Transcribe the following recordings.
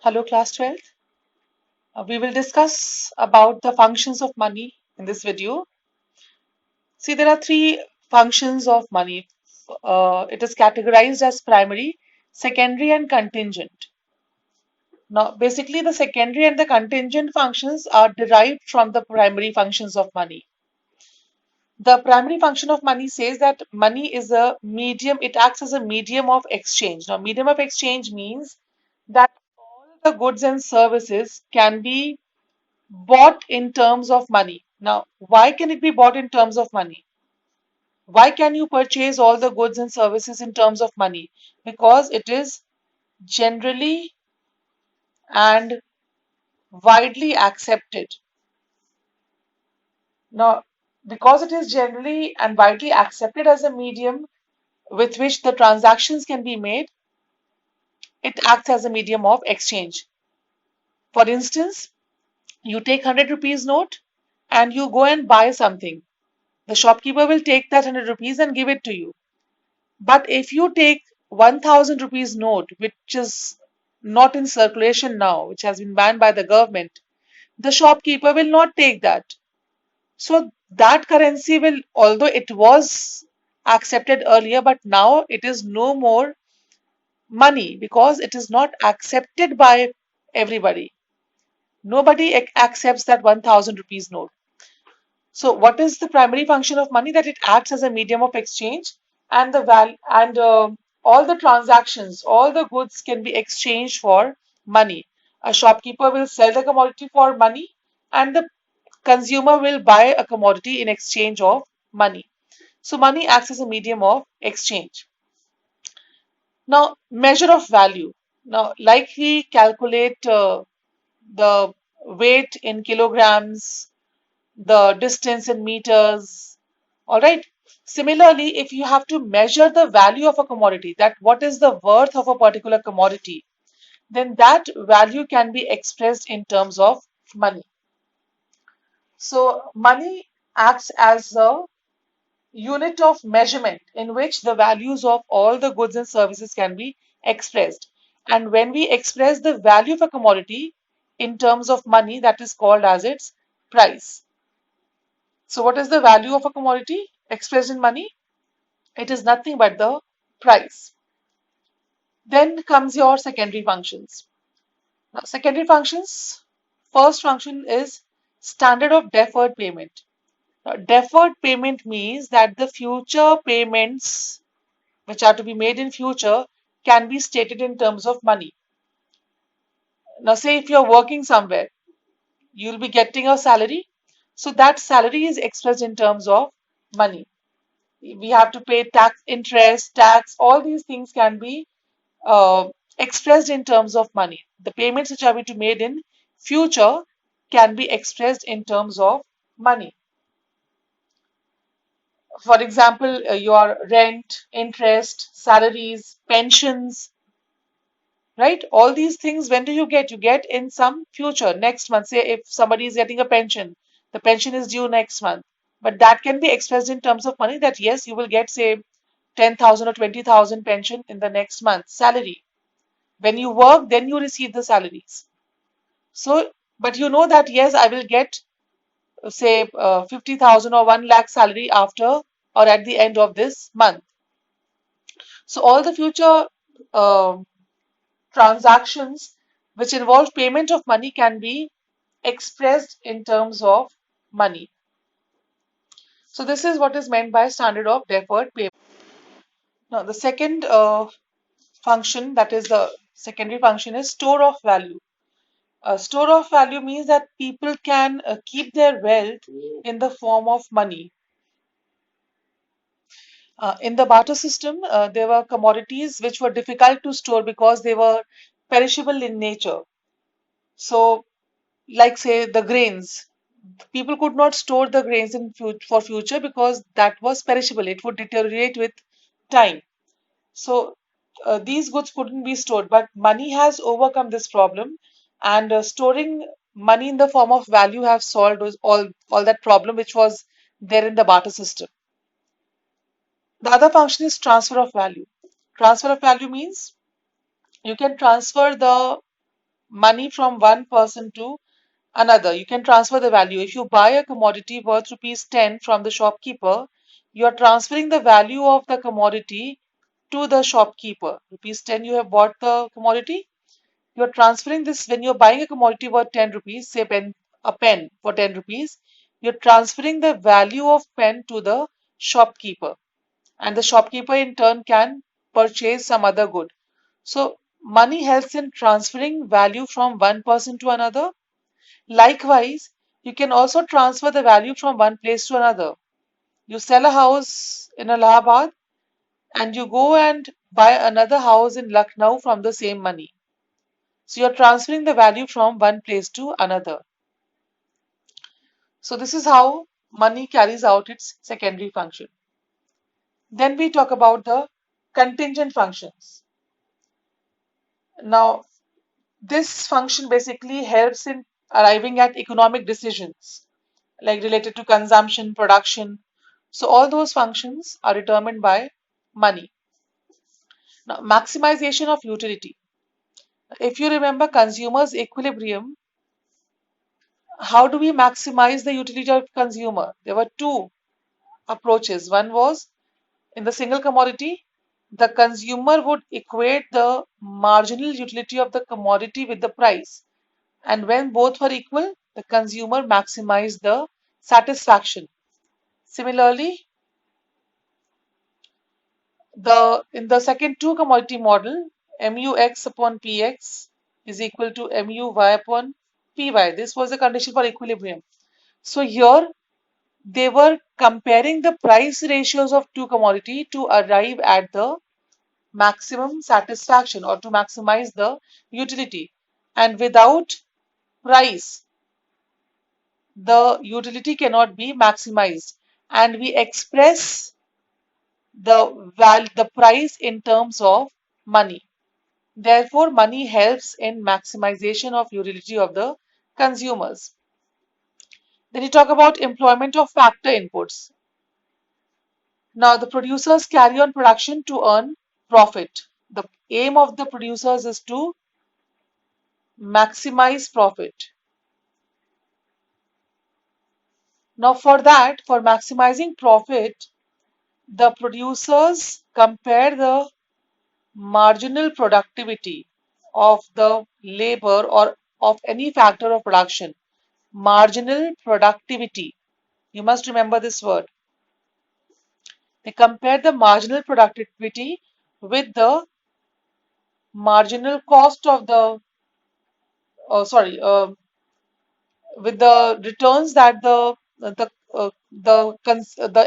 Hello, class 12th. We will discuss about the functions of money in this video. See, there are three functions of money. It is categorized as primary, secondary, and contingent. Now, basically, the secondary and the contingent functions are derived from the primary functions of money. The primary function of money says that money is a medium, it acts as a medium of exchange. Now, medium of exchange means that all the goods and services can be bought in terms of money. Now, why can it be bought in terms of money? Why can you purchase all the goods and services in terms of money? Because it is generally and widely accepted. Now, because it is generally and widely accepted as a medium with which the transactions can be made, it acts as a medium of exchange. For instance, you take 100 rupees note and you go and buy something. The shopkeeper will take that 100 rupees and give it to you. But if you take 1000 rupees note, which is not in circulation now, which has been banned by the government, the shopkeeper will not take that. So that currency will, although it was accepted earlier, but now it is no more money because it is not accepted by everybody. Nobody accepts that 1000 rupees note. So what is the primary function of money? That it acts as a medium of exchange, and the all the transactions, all the goods can be exchanged for money. A shopkeeper will sell the commodity for money, and the consumer will buy a commodity in exchange of money. So money acts as a medium of exchange. Now, measure of value. Now, like we calculate the weight in kilograms, the distance in meters. All right. Similarly, if you have to measure the value of a commodity, that what is the worth of a particular commodity, then that value can be expressed in terms of money. So money acts as a unit of measurement in which the values of all the goods and services can be expressed. And when we express the value of a commodity in terms of money, that is called as its price. So what is the value of a commodity expressed in money? It is nothing but the price. Then comes your secondary functions. Now, secondary functions, first function is standard of deferred payment. Now, deferred payment means that the future payments which are to be made in future can be stated in terms of money. Now, say if you're working somewhere, you'll be getting a salary. So that salary is expressed in terms of money. We have to pay tax, interest, tax, all these things can be uh, expressed in terms of money. The payments which are to be made in future can be expressed in terms of money. For example, your rent, interest, salaries, pensions, right? All these things, when do you get? You get in some future, next month. Say if somebody is getting a pension, the pension is due next month. But that can be expressed in terms of money that yes, you will get, say, 10,000 or 20,000 pension in the next month salary. When you work, then you receive the salaries. So, but you know that yes, I will get, say, 50,000 or 1 lakh salary after or at the end of this month. So, all the future uh, transactions which involve payment of money can be expressed in terms of money. So, this is what is meant by standard of deferred payment. Now, the second function, that is the secondary function, is store of value. Store of value means that people can keep their wealth in the form of money. In the barter system, there were commodities which were difficult to store because they were perishable in nature. So, like say the grains, people could not store the grains for future because that was perishable. It would deteriorate with time. So, these goods couldn't be stored. But money has overcome this problem, and storing money in the form of value have solved all that problem which was there in the barter system. The other function is transfer of value. Transfer of value means you can transfer the money from one person to another. You can transfer the value. If you buy a commodity worth rupees 10 from the shopkeeper, you are transferring the value of the commodity to the shopkeeper. Rupees 10, you have bought the commodity. You are transferring this when you're buying a commodity worth 10 rupees, say a pen for 10 rupees. You're transferring the value of pen to the shopkeeper, and the shopkeeper in turn can purchase some other good. So money helps in transferring value from one person to another. Likewise, you can also transfer the value from one place to another. You sell a house in Allahabad and you go and buy another house in Lucknow from the same money. So you're transferring the value from one place to another. So this is how money carries out its secondary function. Then we talk about the contingent functions. Now, this function basically helps in arriving at economic decisions like related to consumption, production. So all those functions are determined by money. Now, maximization of utility. If you remember consumers' equilibrium, how do we maximize the utility of consumer? There were two approaches. One was in the single commodity, the consumer would equate the marginal utility of the commodity with the price. And when both were equal, the consumer maximized the satisfaction. Similarly, in the second two commodity model, MUX upon PX is equal to MUY upon PY. This was the condition for equilibrium. So here they were comparing the price ratios of two commodity to arrive at the maximum satisfaction or to maximize the utility. And without price, the utility cannot be maximized. And we express the price in terms of money. Therefore, money helps in maximization of utility of the consumers. Then you talk about employment of factor inputs. Now, the producers carry on production to earn profit. The aim of the producers is to maximize profit. Now, for that, for maximizing profit, the producers compare the marginal productivity of the labor or of any factor of production. Marginal productivity. You must remember this word. They compare the marginal productivity with the marginal cost of the, sorry, with the returns that the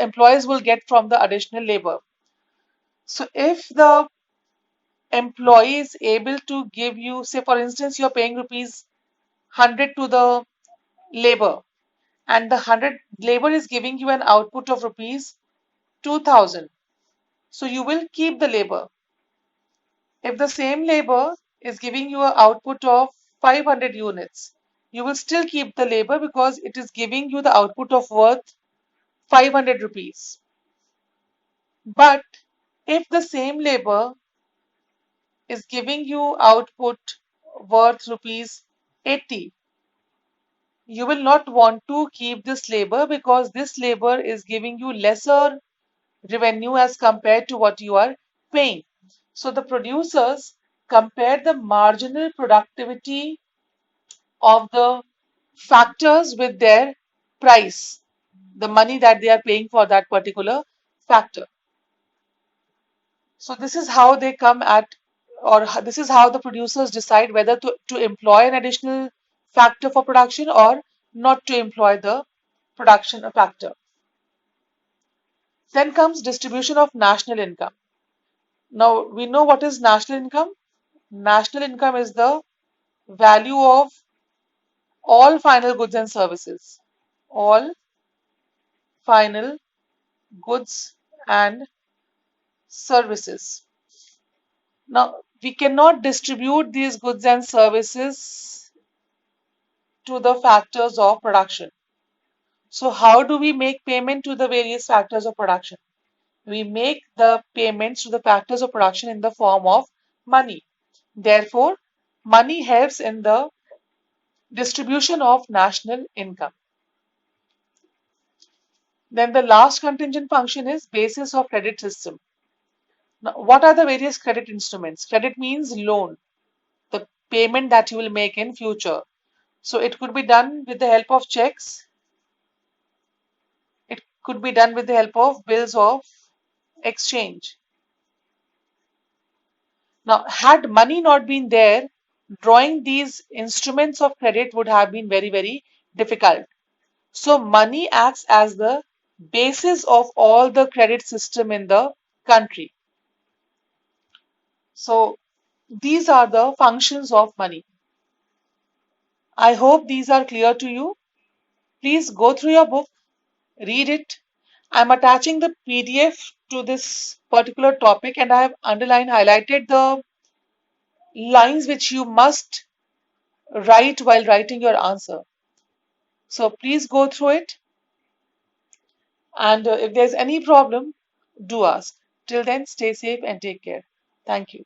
employees will get from the additional labor. So if the employee is able to give you, say for instance, you're paying rupees 100 to the labor, and the 100 labor is giving you an output of rupees 2000. So you will keep the labor. If the same labor is giving you an output of 500 units, you will still keep the labor because it is giving you the output of worth 500 rupees. But if the same labor is giving you output worth rupees 80, you will not want to keep this labor because this labor is giving you lesser revenue as compared to what you are paying. So the producers compare the marginal productivity of the factors with their price, the money that they are paying for that particular factor. So this is how they come at, or this is how the producers decide whether to employ an additional factor for production or not to employ the production factor. Then comes distribution of national income. Now we know what is national income. National income is the value of all final goods and services. All final goods and services. Now, we cannot distribute these goods and services to the factors of production. So, how do we make payment to the various factors of production? We make the payments to the factors of production in the form of money. Therefore, money helps in the distribution of national income. Then the last contingent function is basis of credit system. Now, what are the various credit instruments? Credit means loan, the payment that you will make in future. So it could be done with the help of checks. It could be done with the help of bills of exchange. Now, had money not been there, drawing these instruments of credit would have been very, very difficult. So money acts as the basis of all the credit system in the country. So these are the functions of money. I hope these are clear to you. Please go through your book, read it. I'm attaching the PDF to this particular topic and I have underlined, highlighted the lines which you must write while writing your answer. So please go through it. And if there's any problem, do ask. Till then, stay safe and take care. Thank you.